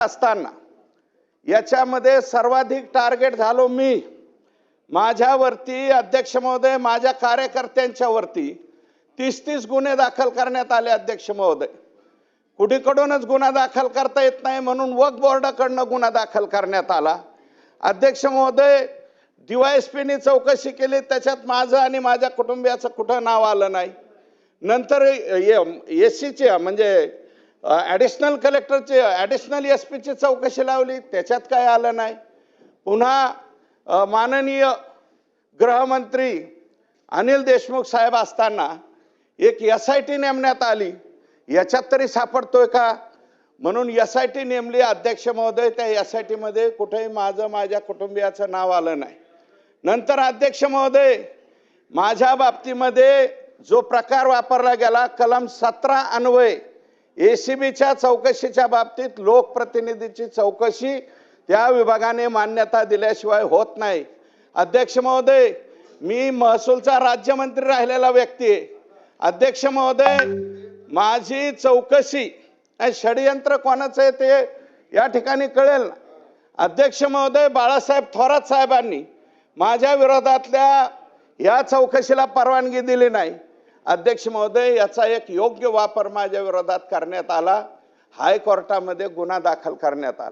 असताना याच्यामध्ये सर्वाधिक टार्गेट झालो मी। माझ्यावरती अध्यक्ष महोदय, माझ्या कार्यकर्त्यांच्यावरती 30 गुन्हे दाखल करण्यात आले। अध्यक्ष महोदय, कुठेकडूनच गुन्हा दाखल करता येत नाही म्हणून वक्फ बोर्डाकडून गुन्हा दाखल करण्यात आला। अध्यक्ष महोदय, डीवायएसपीने चौकशी केली, त्याच्यात माझं आणि माझ्या कुटुंबियाचं कुठं नाव आलं नाही। नंतर एससीचे म्हणजे ॲडिशनल कलेक्टरचे ॲडिशनल एसपीची चौकशी लावली, त्याच्यात काय आलं नाही। पुन्हा माननीय गृहमंत्री अनिल देशमुख साहेब असताना एक एसआयटी नेमण्यात आली, याच्यात तरी सापडतोय का म्हणून एसआयटी नेमली। अध्यक्ष महोदय, त्या एसआयटी मध्ये कुठेही माझं माझ्या कुटुंबियाचं नाव आलं नाही। नंतर अध्यक्ष महोदय, माझ्या बाबतीमध्ये जो प्रकार वापरला गेला, कलम 17 अन्वये एसीबीच्या चौकशीच्या बाबतीत लोकप्रतिनिधीची चौकशी त्या विभागाने मान्यता दिल्याशिवाय होत नाही। अध्यक्ष महोदय, मी महसूलचा राज्यमंत्री राहिलेला व्यक्ती आहे। अध्यक्ष महोदय, माझी चौकशी षडयंत्र कोणाचं आहे ते या ठिकाणी कळेल ना। अध्यक्ष महोदय, बाळासाहेब थोरात साहेबांनी माझ्या विरोधातल्या या चौकशीला परवानगी दिली नाही। अध्यक्ष महोदय, याचा एक योग्य वापर माझ्या विरोधात करण्यात आला, हायकोर्टामध्ये गुन्हा दाखल करण्यात आला।